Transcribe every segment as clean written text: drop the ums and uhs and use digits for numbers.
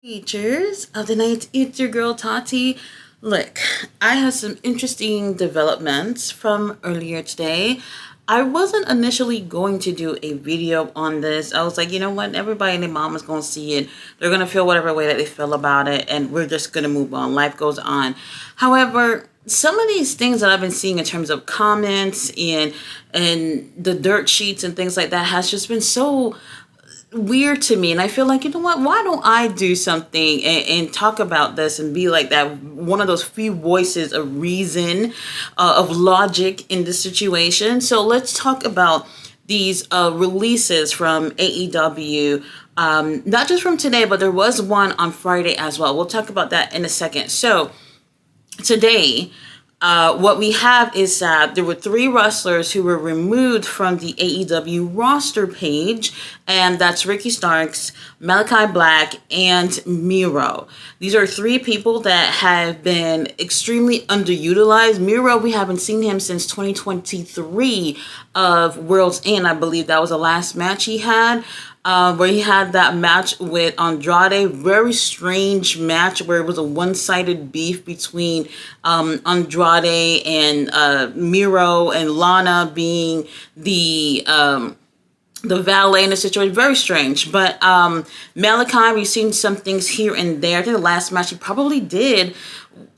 Features of the night. It's your girl Tati. Look, I have some interesting developments from earlier today. I wasn't initially going to do a video on this. I was like, you know what? Everybody and their mom is going to see it. They're going to feel whatever way that they feel about it, and we're just going to move on. Life goes on. However, some of these things that I've been seeing in terms of comments and the dirt sheets and things like that has just been so weird to me. And I feel like, you know what, why don't I do something and talk about this and be like that one of those few voices of reason, of logic in this situation. So let's talk about these releases from AEW, not just from today, but there was one on Friday as well. We'll talk about that in a second. So today, what we have is that there were three wrestlers who were removed from the AEW roster page, and that's Ricky Starks, Malachi Black, and Miro. These are three people that have been extremely underutilized. Miro, we haven't seen him since 2023 of World's End. I believe that was the last match he had. Where he had that match with Andrade, very strange match where it was a one-sided beef between Andrade and Miro, and Lana being the valet in the situation. Very strange. But Malachi, we've seen some things here and there. I think the last match he probably did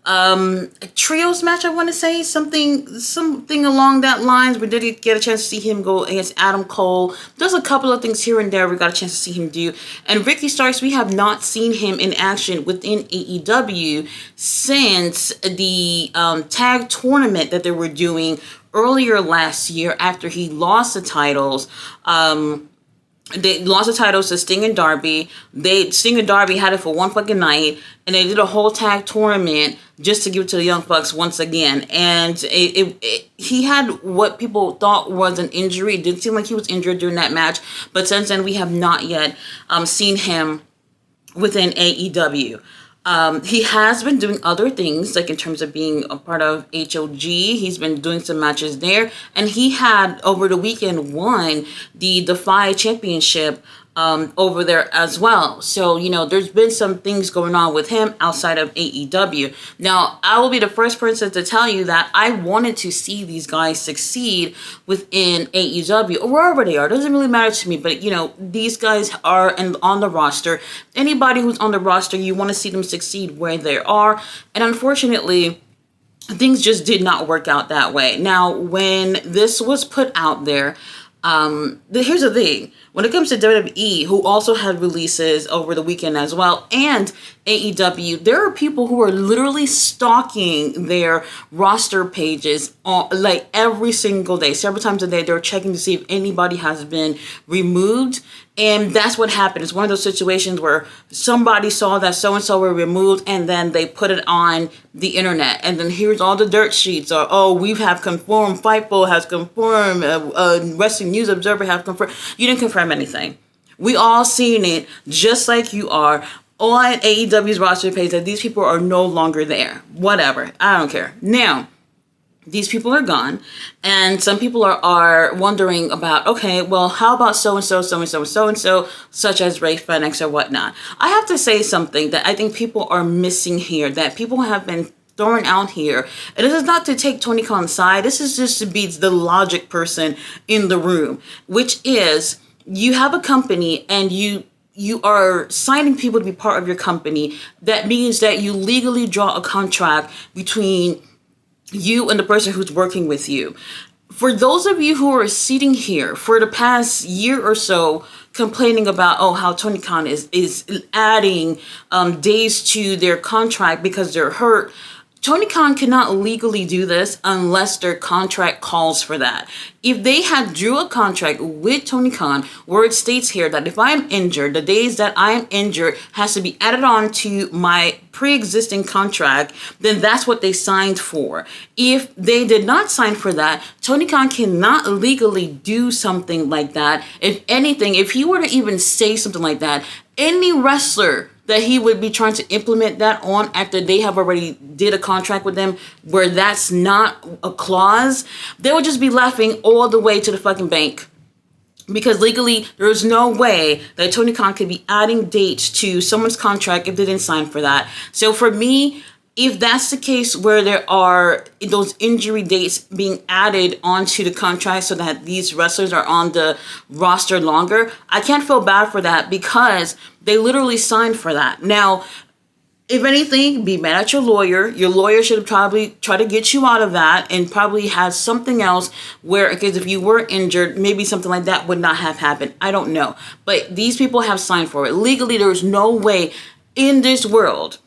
a trios match, I want to say, something along that lines. We did get a chance to see him go against Adam Cole. There's a couple of things here and there we got a chance to see him do. And Ricky Starks, we have not seen him in action within AEW since the tag tournament that they were doing earlier last year after he lost the titles. They lost the titles to Sting and Darby. Sting and Darby had it for one fucking night, and they did a whole tag tournament just to give it to the Young Bucks once again. And he had what people thought was an injury. It didn't seem like he was injured during that match, but since then we have not yet seen him within AEW. He has been doing other things, like in terms of being a part of HOG. He's been doing some matches there. And he had, over the weekend, won the Defy Championship over there as well. So, you know, there's been some things going on with him outside of AEW. Now, I will be the first person to tell you that I wanted to see these guys succeed within AEW, or wherever they are. It doesn't really matter to me, but, you know, these guys are on the roster. Anybody who's on the roster, you want to see them succeed where they are. And unfortunately, things just did not work out that way. Now, when this was put out there, here's the thing. When it comes to WWE, who also had releases over the weekend as well, and AEW, there are people who are literally stalking their roster pages like every single day. Several times a day, they're checking to see if anybody has been removed. And that's what happened. It's one of those situations where somebody saw that so-and-so were removed, and then they put it on the internet. And then here's all the dirt sheets. Or, oh, we have confirmed, Fightful has confirmed, Wrestling News Observer has confirmed. You didn't confirm anything. We all seen it, just like you are, on AEW's roster page, that these people are no longer there. Whatever. I don't care. Now, these people are gone, and some people are wondering about, okay, well, how about so-and-so, so-and-so, so-and-so, such as Ray Fenix or whatnot. I have to say something that I think people are missing here, that people have been throwing out here. And this is not to take Tony Khan's side. This is just to be the logic person in the room, which is, you have a company and you are signing people to be part of your company. That means that you legally draw a contract between you and the person who's working with you. For those of you who are sitting here for the past year or so complaining about, oh, how Tony Khan is adding days to their contract because they're hurt, Tony Khan cannot legally do this unless their contract calls for that. If they had drew a contract with Tony Khan where it states here that if I am injured, the days that I am injured has to be added on to my pre-existing contract, then that's what they signed for. If they did not sign for that, Tony Khan cannot legally do something like that. If anything, if he were to even say something like that, any wrestler that he would be trying to implement that on after they have already did a contract with them where that's not a clause, they would just be laughing all the way to the fucking bank. because legally there is no way that Tony Khan could be adding dates to someone's contract if they didn't sign for that. So for me, if that's the case where there are those injury dates being added onto the contract so that these wrestlers are on the roster longer, I can't feel bad for that because they literally signed for that. Now, if anything, be mad at your lawyer. Your lawyer should have probably tried to get you out of that and probably had something else where, because if you were injured, maybe something like that would not have happened. I don't know. But these people have signed for it. Legally, there is no way in this world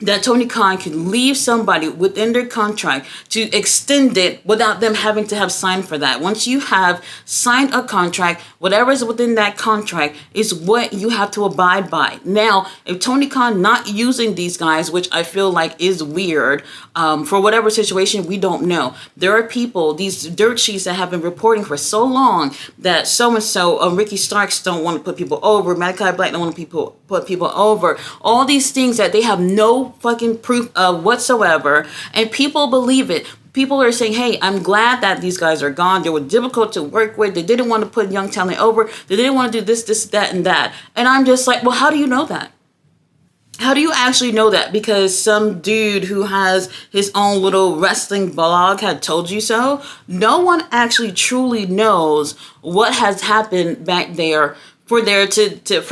that Tony Khan can leave somebody within their contract to extend it without them having to have signed for that. Once you have signed a contract, whatever is within that contract is what you have to abide by. Now, if Tony Khan not using these guys, which I feel like is weird, for whatever situation, we don't know. There are people, these dirt sheets that have been reporting for so long that so-and-so, Ricky Starks don't want to put people over, Malachi Black don't want to put people over. All these things that they have no fucking proof of whatsoever, and people believe it. People are saying, hey, I'm glad that these guys are gone. They were difficult to work with. They didn't want to put young talent over. They didn't want to do this, that, and that. And I'm just like, well, how do you know that? How do you actually know that? Because some dude who has his own little wrestling blog had told you so? No one actually truly knows what has happened back there for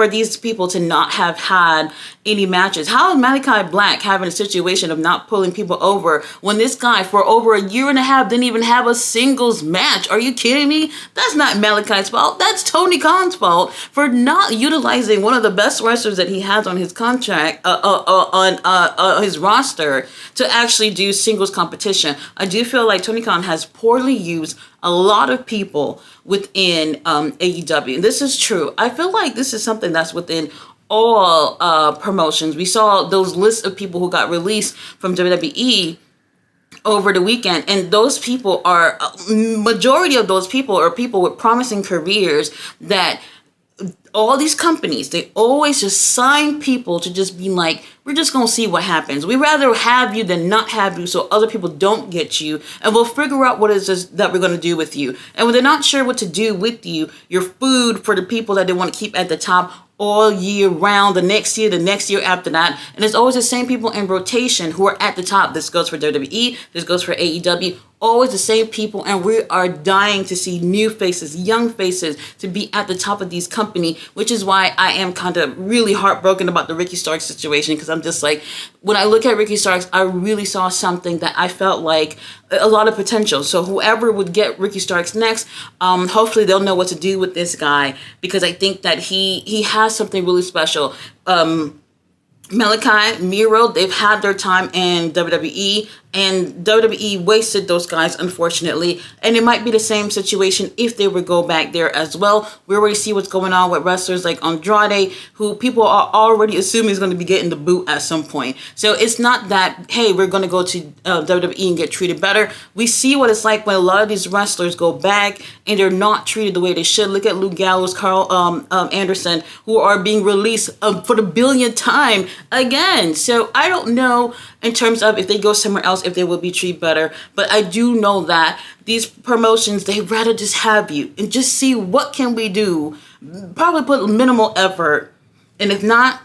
these people to not have had any matches. How is Malachi Black having a situation of not pulling people over when this guy for over a year and a half didn't even have a singles match? Are you kidding me? That's not Malachi's fault. That's Tony Khan's fault for not utilizing one of the best wrestlers that he has on his contract, on his roster to actually do singles competition. I do feel like Tony Khan has poorly used a lot of people within AEW. And this is true. I feel like this is something that's within all promotions. We saw those lists of people who got released from WWE over the weekend, and those people are, majority of those people are people with promising careers that all these companies, they always just sign people to just be like, we're just going to see what happens. We'd rather have you than not have you so other people don't get you. And we'll figure out what it is that we're going to do with you. And when they're not sure what to do with you, you're food for the people that they want to keep at the top all year round, the next year after that. And it's always the same people in rotation who are at the top. This goes for WWE, this goes for AEW, always the same people. And we are dying to see new faces, young faces to be at the top of these companies, which is why I am kind of really heartbroken about the Ricky Starks situation, because I'm just like, when I look at Ricky Starks, I really saw something that I felt like a lot of potential. So whoever would get Ricky Starks next, hopefully they'll know what to do with this guy, because I think that he has something really special. Malachi, Miro, they've had their time in WWE, and WWE wasted those guys, unfortunately. And it might be the same situation if they would go back there as well. We already see what's going on with wrestlers like Andrade, who people are already assuming is going to be getting the boot at some point. So it's not that, hey, we're going to go to WWE and get treated better. We see what it's like when a lot of these wrestlers go back and they're not treated the way they should. Look at Luke Gallows, Carl Anderson, who are being released for the billionth time again. So I don't know in terms of if they go somewhere else, if they will be treated better. But I do know that these promotions, they rather just have you and just see what can we do. Probably put minimal effort. And if not,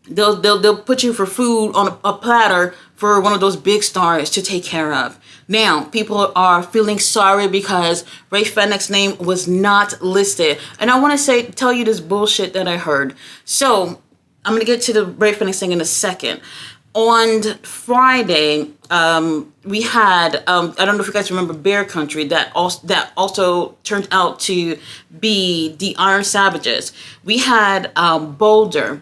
they'll put you for food on a platter for one of those big stars to take care of. Now, people are feeling sorry because Ray Fenwick's name was not listed. And I want to tell you this bullshit that I heard. So I'm going to get to the Ray Fenwick thing in a second. On Friday, we had, I don't know if you guys remember Bear Country, that also turned out to be the Iron Savages. We had Boulder,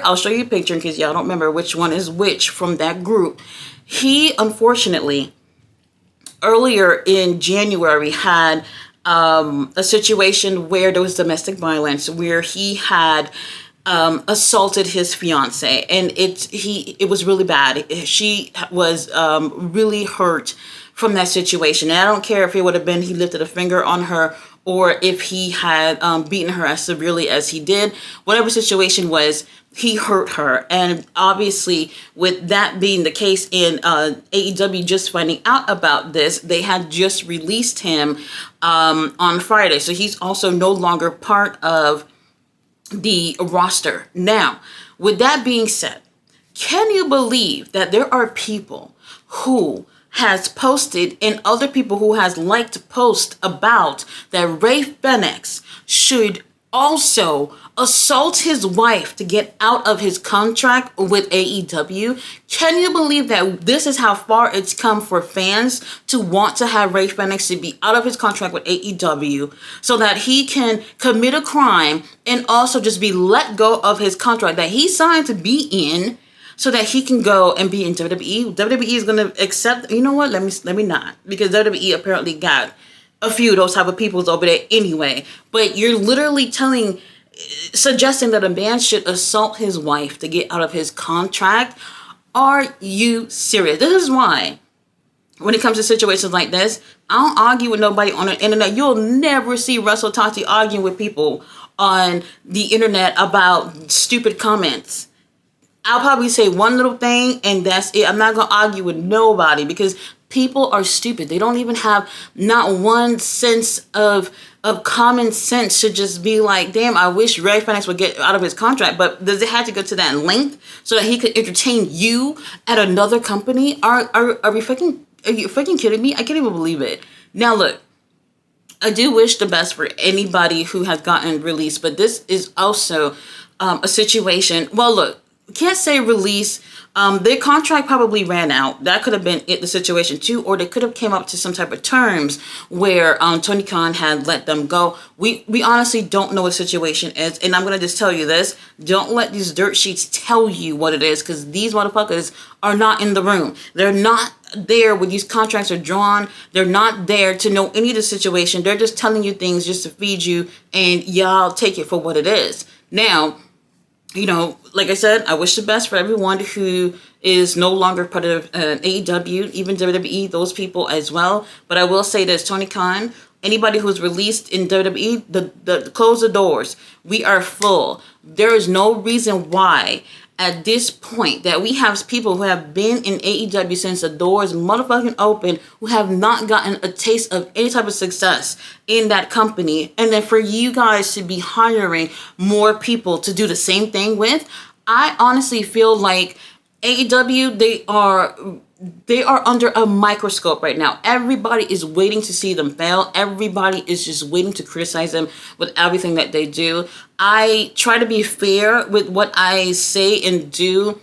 I'll show you a picture in case y'all don't remember which one is which from that group. He, unfortunately, earlier in January had a situation where there was domestic violence, where he had assaulted his fiance, and it was really bad. She was really hurt from that situation, and I don't care if it would have been he lifted a finger on her or if he had beaten her as severely as he did. Whatever situation was, he hurt her. And obviously, with that being the case, in AEW just finding out about this, they had just released him on Friday. So he's also no longer part of the roster. Now, with that being said, can you believe that there are people who has posted and other people who has liked posts about that Ray Fenix should also assault his wife to get out of his contract with AEW? Can you believe that this is how far it's come for fans to want to have Ray Fenix to be out of his contract with AEW so that he can commit a crime and also just be let go of his contract that he signed to be in, so that he can go and be in WWE? WWE is going to accept, you know what, let me not, because WWE apparently got a few of those type of peoples over there anyway. But you're literally suggesting that a man should assault his wife to get out of his contract. Are you serious? This is why, when it comes to situations like this, I don't argue with nobody on the internet. You'll never see Russell Tati arguing with people on the internet about stupid comments. I'll probably say one little thing and that's it. I'm not going to argue with nobody because people are stupid. They don't even have not one sense of common sense to just be like, damn, I wish Ray Fenix would get out of his contract. But does it have to go to that length so that he could entertain you at another company? Are you fucking kidding me? I can't even believe it. Now look, I do wish the best for anybody who has gotten released, but this is also a situation. Well, look, can't say release. Their contract probably ran out. That could have been the situation too, or they could have came up to some type of terms where Tony Khan had let them go. We honestly don't know what the situation is, and I'm gonna just tell you this: don't let these dirt sheets tell you what it is, because these motherfuckers are not in the room. They're not there when these contracts are drawn. They're not there to know any of the situation. They're just telling you things just to feed you, and y'all take it for what it is. Now, you know, like I said, I wish the best for everyone who is no longer part of AEW, even WWE, those people as well. But I will say this, Tony Khan, anybody who's released in WWE, close the doors. We are full. There is no reason why at this point that we have people who have been in AEW since the doors motherfucking open, who have not gotten a taste of any type of success in that company, and then for you guys to be hiring more people to do the same thing with, I honestly feel like AEW, they are under a microscope right now. Everybody is waiting to see them fail. Everybody is just waiting to criticize them with everything that they do. I try to be fair with what I say and do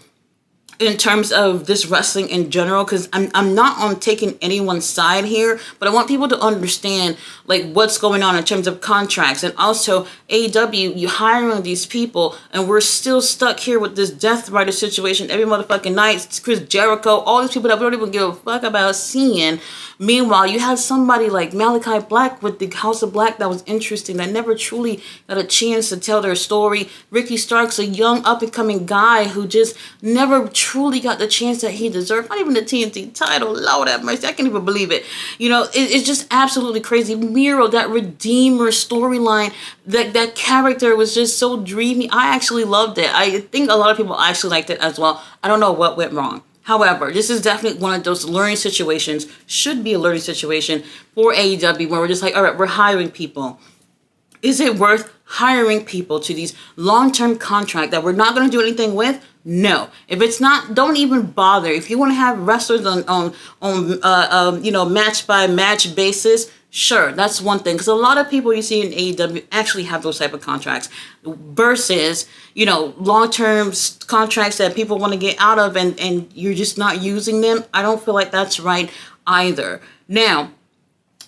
in terms of this wrestling in general, because I'm not on taking anyone's side here, but I want people to understand like what's going on in terms of contracts. And also AEW, you hiring these people and we're still stuck here with this Death Rider situation every motherfucking night. It's Chris Jericho, all these people that we don't even give a fuck about seeing. Meanwhile, you have somebody like Malachi Black with the House of Black that was interesting, that never truly got a chance to tell their story. Ricky Stark's a young up-and-coming guy who just never truly got the chance that he deserved. Not even the TNT title. Lord have mercy. I can't even believe it. You know, it's just absolutely crazy. Miro, that Redeemer storyline, that character was just so dreamy. I actually loved it. I think a lot of people actually liked it as well. I don't know what went wrong. However, this is definitely one of those learning situations, should be a learning situation for AEW, where we're just like, all right, we're hiring people. Is it worth hiring people to these long-term contracts that we're not going to do anything with? No. If it's not, don't even bother. If you want to have wrestlers on match by match basis, sure, that's one thing. Because a lot of people you see in AEW actually have those type of contracts versus, long-term contracts that people want to get out of and you're just not using them. I don't feel like that's right either. Now,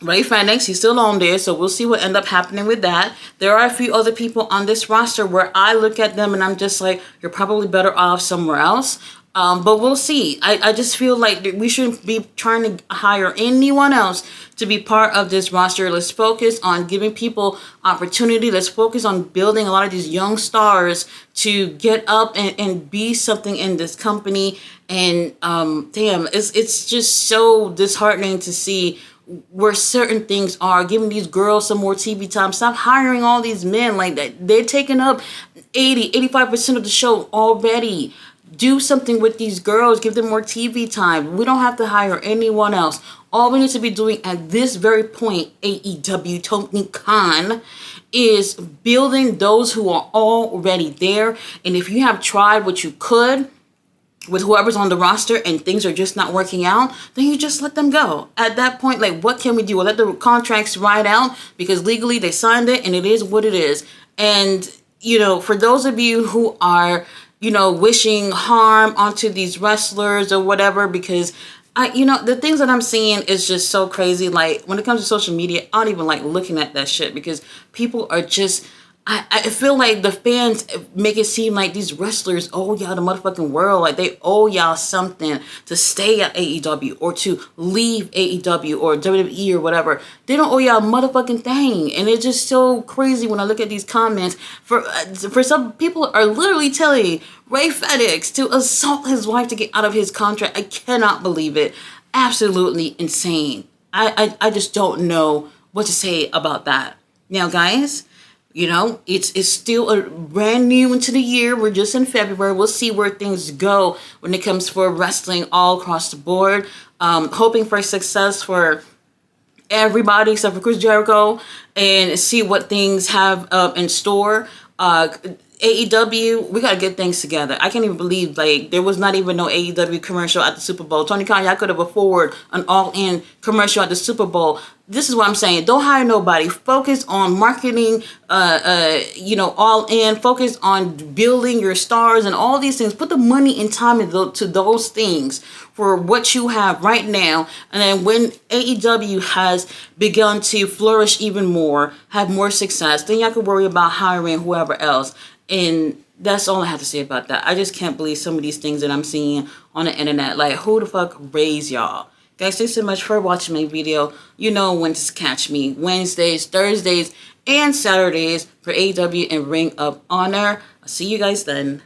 Ray Fenix, he's still on there, so we'll see what end up happening with that. There are a few other people on this roster where I look at them and I'm just like, you're probably better off somewhere else. But we'll see. I just feel like we shouldn't be trying to hire anyone else to be part of this roster. Let's focus on giving people opportunity. Let's focus on building a lot of these young stars to get up and be something in this company. And damn, it's just so disheartening to see where certain things are, giving these girls some more TV time. Stop hiring all these men like that. They're taking up 85% of the show already. Do something with these girls. Give them more TV time. We don't have to hire anyone else. All we need to be doing at this very point, AEW, Tony Khan, is building those who are already there. And if you have tried what you could with whoever's on the roster and things are just not working out, then you just let them go. At that point, like, what can we do? We'll let the contracts ride out because legally they signed it and it is what it is. And, for those of you who are, wishing harm onto these wrestlers or whatever, because the things that I'm seeing is just so crazy. Like, when it comes to social media, I don't even like looking at that shit because people are just, I feel like the fans make it seem like these wrestlers owe y'all the motherfucking world. Like, they owe y'all something to stay at AEW or to leave AEW or WWE or whatever. They don't owe y'all a motherfucking thing. And it's just so crazy when I look at these comments. For some people are literally telling Ray FedEx to assault his wife to get out of his contract. I cannot believe it. Absolutely insane. I just don't know what to say about that. Now, guys, it's still a brand new into the year. We're just in February. We'll see where things go when it comes for wrestling all across the board. Hoping for success for everybody except for Chris Jericho and see what things have in store. AEW, we gotta get things together. I can't even believe, like, there was not even no AEW commercial at the Super Bowl. Tony Khan, y'all could have afforded an all-in commercial at the Super Bowl. This is what I'm saying. Don't hire nobody. Focus on marketing, all in. Focus on building your stars and all these things. Put the money and time into those things for what you have right now. And then when AEW has begun to flourish even more, have more success, then y'all can worry about hiring whoever else. And that's all I have to say about that. I just can't believe some of these things that I'm seeing on the internet. Like, who the fuck raised y'all? Guys, thanks so much for watching my video. You know when to catch me. Wednesdays, Thursdays, and Saturdays for AEW and Ring of Honor. I'll see you guys then.